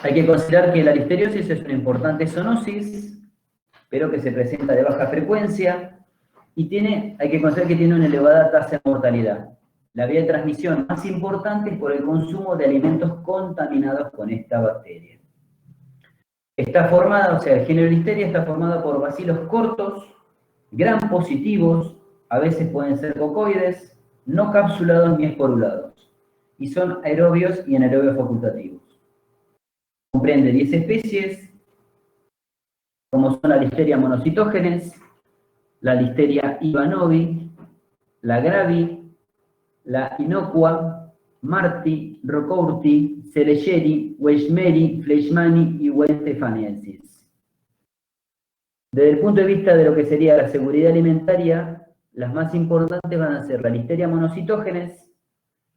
Hay que considerar que la listeriosis es una importante zoonosis, pero que se presenta de baja frecuencia, y hay que considerar que tiene una elevada tasa de mortalidad. La vía de transmisión más importante es por el consumo de alimentos contaminados con esta bacteria. Está formada, o sea, el género Listeria está formado por bacilos cortos, gram positivos, a veces pueden ser cocoides, no capsulados ni esporulados, y son aerobios y anaerobios facultativos. Comprende 10 especies, como son la Listeria monocitógenes, la Listeria ivanovi, la gravi, la inocua, marti, rocourti, celeyeri, weismeri, fleischmanni y westphaliensis. Desde el punto de vista de lo que sería la seguridad alimentaria, las más importantes van a ser la Listeria monocitógenes,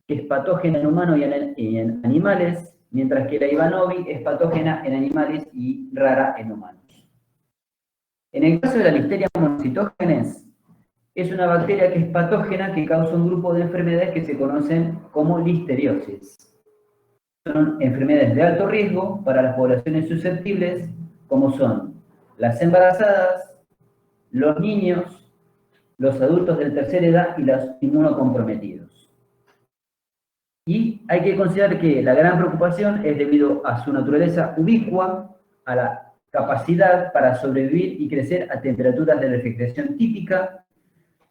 que es patógena en humanos y en animales, mientras que la ivanovi es patógena en animales y rara en humanos. En el caso de la Listeria monocitógenes, es una bacteria que es patógena que causa un grupo de enfermedades que se conocen como listeriosis. Son enfermedades de alto riesgo para las poblaciones susceptibles, como son las embarazadas, los niños, los adultos de tercera edad y los inmunocomprometidos. Y hay que considerar que la gran preocupación es debido a su naturaleza ubicua, a la capacidad para sobrevivir y crecer a temperaturas de refrigeración típica,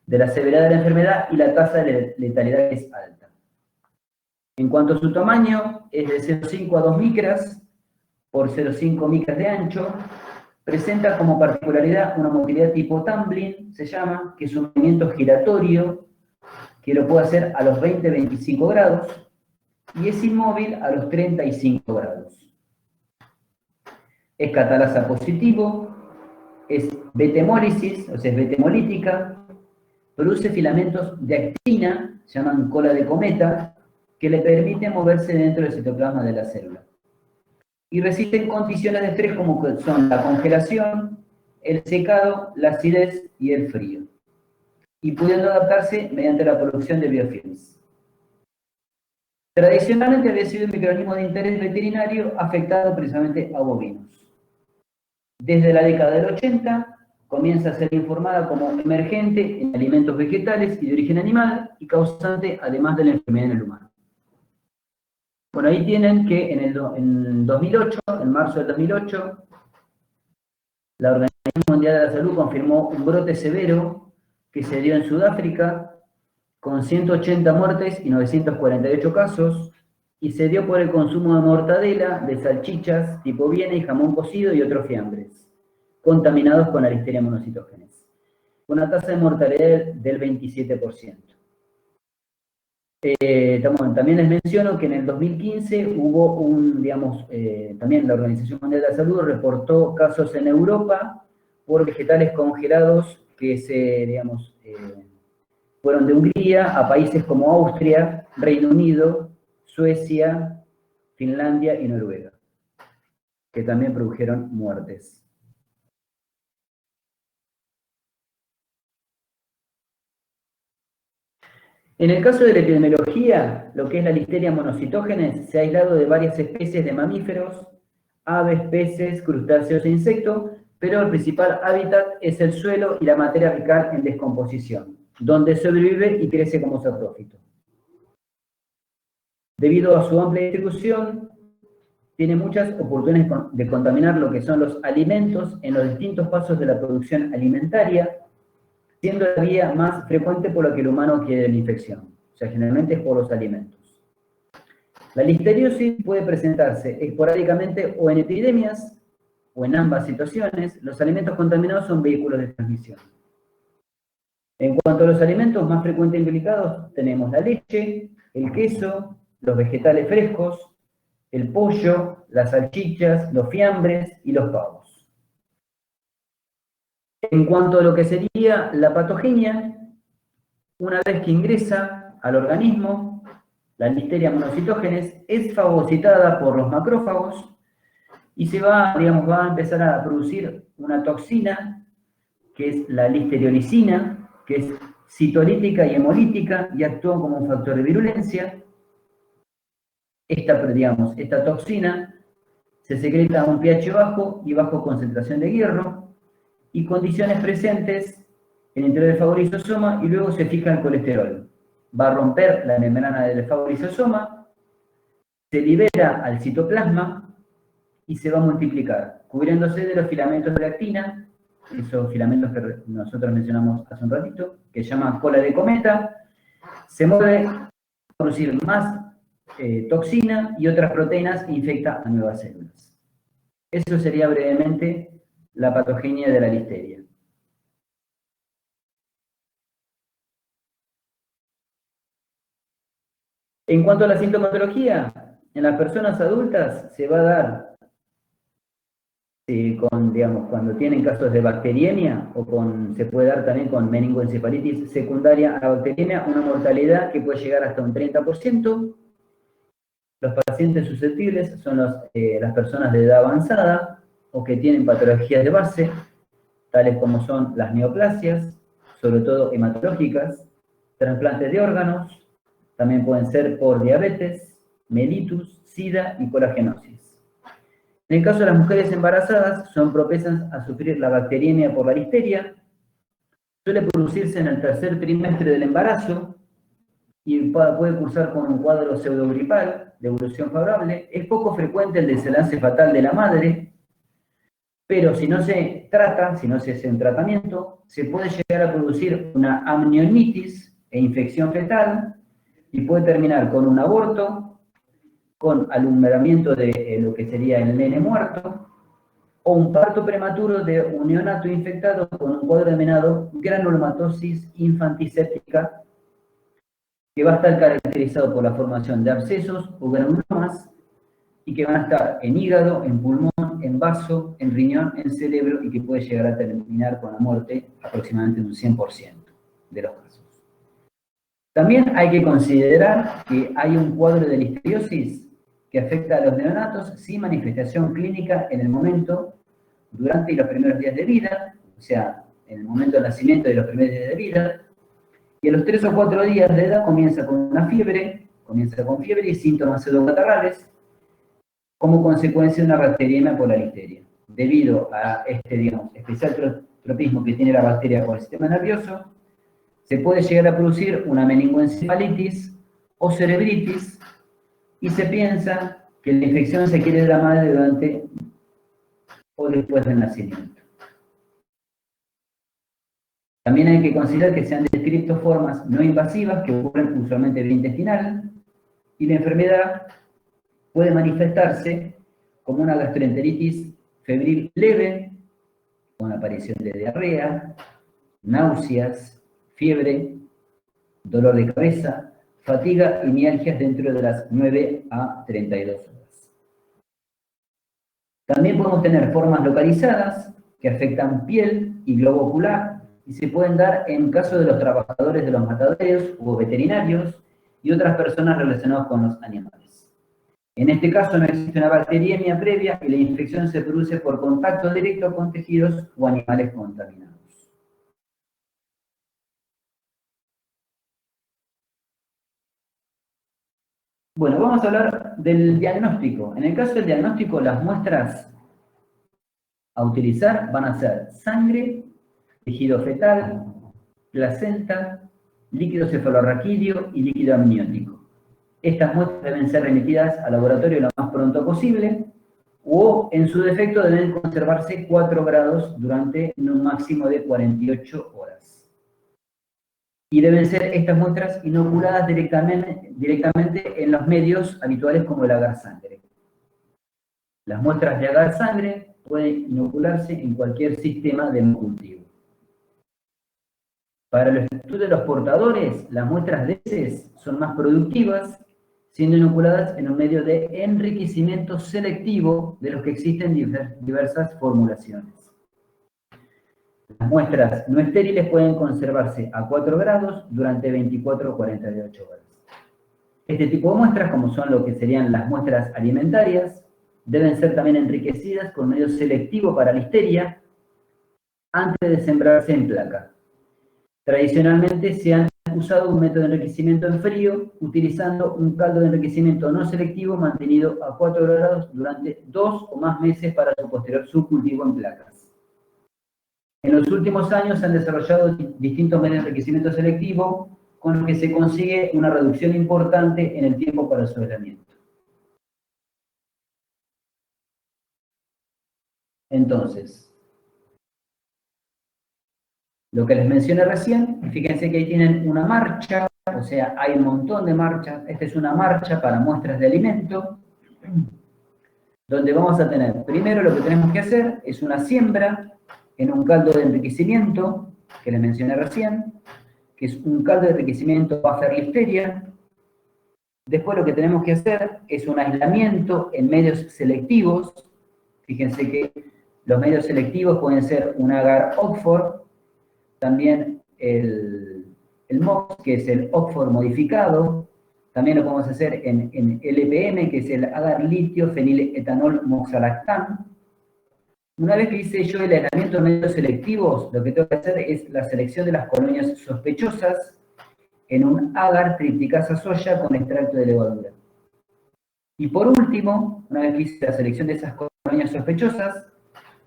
de la severidad de la enfermedad y la tasa de letalidad que es alta. En cuanto a su tamaño, es de 0,5 a 2 micras por 0,5 micras de ancho. Presenta como particularidad una motilidad tipo tumbling, se llama, que es un movimiento giratorio, que lo puede hacer a los 20-25 grados, y es inmóvil a los 35 grados. Es catalasa positivo, es betemólisis, o sea, es betemolítica, produce filamentos de actina, se llaman cola de cometa, que le permiten moverse dentro del citoplasma de la célula. Y resisten condiciones de estrés como son la congelación, el secado, la acidez y el frío, y pudiendo adaptarse mediante la producción de biofilms. Tradicionalmente había sido un microorganismo de interés veterinario afectado precisamente a bovinos. Desde la década del 80 comienza a ser informada como emergente en alimentos vegetales y de origen animal y causante además de la enfermedad en el humano. Bueno, ahí tienen que en 2008, en marzo del 2008, la Organización Mundial de la Salud confirmó un brote severo que se dio en Sudáfrica con 180 muertes y 948 casos, y se dio por el consumo de mortadela, de salchichas tipo Viena y jamón cocido y otros fiambres, contaminados con la Listeria monocitógenes, con una tasa de mortalidad del 27%. También les menciono que en el 2015 hubo también la Organización Mundial de la Salud reportó casos en Europa por vegetales congelados que fueron de Hungría a países como Austria, Reino Unido, Suecia, Finlandia y Noruega, que también produjeron muertes. En el caso de la epidemiología, lo que es la Listeria monocitógenes se ha aislado de varias especies de mamíferos, aves, peces, crustáceos e insectos, pero el principal hábitat es el suelo y la materia fecal en descomposición, donde sobrevive y crece como saprófito. Debido a su amplia distribución, tiene muchas oportunidades de contaminar lo que son los alimentos en los distintos pasos de la producción alimentaria, siendo la vía más frecuente por la que el humano adquiere la infección. O sea, generalmente es por los alimentos. La listeriosis puede presentarse esporádicamente o en epidemias o en ambas situaciones. Los alimentos contaminados son vehículos de transmisión. En cuanto a los alimentos más frecuentes implicados, tenemos la leche, el queso, los vegetales frescos, el pollo, las salchichas, los fiambres y los pavos. En cuanto a lo que sería la patogenia, una vez que ingresa al organismo, la Listeria monocitógenes es fagocitada por los macrófagos y se va a empezar a producir una toxina, que es la listeriolicina, que es citolítica y hemolítica y actúa como un factor de virulencia. Esta toxina se secreta a un pH bajo y bajo concentración de hierro, y condiciones presentes en el interior del fagocitosoma, y luego se fija el colesterol. Va a romper la membrana del fagocitosoma, se libera al citoplasma y se va a multiplicar, cubriéndose de los filamentos de actina, esos filamentos que nosotros mencionamos hace un ratito, que se llaman cola de cometa. Se mueve a producir más toxina y otras proteínas e infecta a nuevas células. Eso sería brevemente la patogenia de la listeria. En cuanto a la sintomatología, en las personas adultas se va a dar cuando tienen casos de bacteriemia, se puede dar también con meningoencefalitis secundaria a la bacteriemia, una mortalidad que puede llegar hasta un 30%. Los pacientes susceptibles son las personas de edad avanzada o que tienen patologías de base, tales como son las neoplasias, sobre todo hematológicas, trasplantes de órganos, también pueden ser por diabetes, mellitus, sida y colagenosis. En el caso de las mujeres embarazadas, son propensas a sufrir la bacteriemia por la listeria. Suele producirse en el tercer trimestre del embarazo y puede cursar con un cuadro pseudogripal de evolución favorable. Es poco frecuente el desenlace fatal de la madre, pero si no se trata, si no se hace un tratamiento, se puede llegar a producir una amnionitis e infección fetal y puede terminar con un aborto, con alumbramiento de lo que sería el nene muerto, o un parto prematuro de un neonato infectado con un cuadro denominado granulomatosis infantiséptica, que va a estar caracterizado por la formación de abscesos o granulomas, y que van a estar en hígado, en pulmón, en vaso, en riñón, en cerebro, y que puede llegar a terminar con la muerte aproximadamente en un 100% de los casos. También hay que considerar que hay un cuadro de listeriosis que afecta a los neonatos sin manifestación clínica en el momento, durante y los primeros días de vida, o sea, en el momento del nacimiento y los primeros días de vida, y a los 3 o 4 días de edad comienza con fiebre y síntomas pseudocatarrales, como consecuencia de una bacteriemia por la listeria. Debido a este, especial tropismo que tiene la bacteria por el sistema nervioso, se puede llegar a producir una meningoencefalitis o cerebritis, y se piensa que la infección se adquiere de la madre durante o después del nacimiento. También hay que considerar que se han descrito formas no invasivas que ocurren usualmente vía intestinal, y la enfermedad puede manifestarse como una gastroenteritis febril leve, con aparición de diarrea, náuseas, fiebre, dolor de cabeza, fatiga y mialgias dentro de las 9 a 32 horas. También podemos tener formas localizadas que afectan piel y globo ocular, y se pueden dar en caso de los trabajadores de los mataderos o veterinarios y otras personas relacionadas con los animales. En este caso no existe una bacteriemia previa y la infección se produce por contacto directo con tejidos o animales contaminados. Bueno, vamos a hablar del diagnóstico. En el caso del diagnóstico, las muestras a utilizar van a ser sangre, tejido fetal, placenta, líquido cefalorraquídeo y líquido amniótico. Estas muestras deben ser remitidas al laboratorio lo más pronto posible, o en su defecto deben conservarse 4 grados durante un máximo de 48 horas. Y deben ser estas muestras inoculadas directamente en los medios habituales como el agar sangre. Las muestras de agar sangre pueden inocularse en cualquier sistema de cultivo. Para los estudios de los portadores, las muestras de heces son más productivas, siendo inoculadas en un medio de enriquecimiento selectivo de los que existen diversas formulaciones. Las muestras no estériles pueden conservarse a 4 grados durante 24 o 48 horas. Este tipo de muestras, como son lo que serían las muestras alimentarias, deben ser también enriquecidas con medio selectivo para listeria antes de sembrarse en placa. Tradicionalmente se han usado un método de enriquecimiento en frío, utilizando un caldo de enriquecimiento no selectivo mantenido a 4 grados durante 2 o más meses para su posterior subcultivo en placas. En los últimos años se han desarrollado distintos métodos de enriquecimiento selectivo con los que se consigue una reducción importante en el tiempo para su aislamiento. Entonces, lo que les mencioné recién, fíjense que ahí tienen una marcha, o sea, hay un montón de marchas. Esta es una marcha para muestras de alimento, donde vamos a tener, primero lo que tenemos que hacer es una siembra en un caldo de enriquecimiento, que les mencioné recién, que es un caldo de enriquecimiento a ferlisteria. Después lo que tenemos que hacer es un aislamiento en medios selectivos. Fíjense que los medios selectivos pueden ser un agar Oxford, también el MOX, que es el Oxford modificado. También lo podemos hacer en LPM, que es el agar litio feniletanol moxalactam. Una vez que hice yo el aislamiento de medios selectivos, lo que tengo que hacer es la selección de las colonias sospechosas en un agar tripticasa soya con extracto de levadura. Y por último, una vez que hice la selección de esas colonias sospechosas,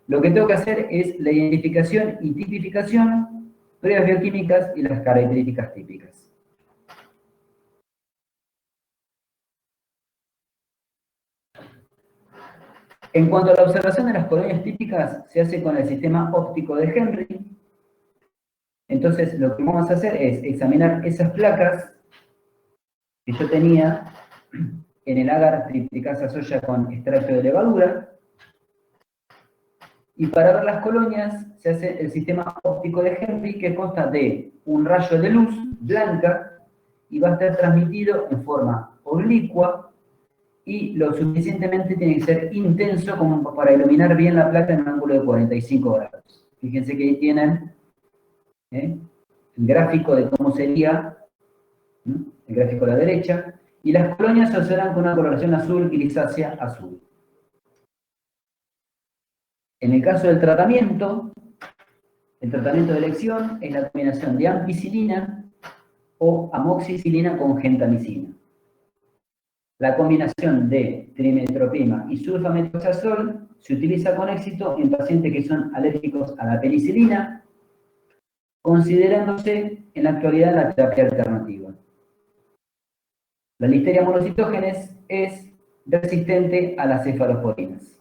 lo que tengo que hacer es la identificación y tipificación, pruebas bioquímicas y las características típicas. En cuanto a la observación de las colonias típicas, se hace con el sistema óptico de Henry. Entonces, lo que vamos a hacer es examinar esas placas que yo tenía en el agar tripticasa soya con extracto de levadura. Y para ver las colonias se hace el sistema óptico de Henry, que consta de un rayo de luz blanca y va a estar transmitido en forma oblicua y lo suficientemente tiene que ser intenso como para iluminar bien la placa en un ángulo de 45 grados. Fíjense que ahí tienen el gráfico de cómo sería el gráfico a la derecha, y las colonias se observan con una coloración azul grisácea azul. En el caso del tratamiento, el tratamiento de elección es la combinación de ampicilina o amoxicilina con gentamicina. La combinación de trimetoprim y sulfamethoxazol se utiliza con éxito en pacientes que son alérgicos a la penicilina, considerándose en la actualidad la terapia alternativa. La Listeria monocitógenes es resistente a las cefalosporinas.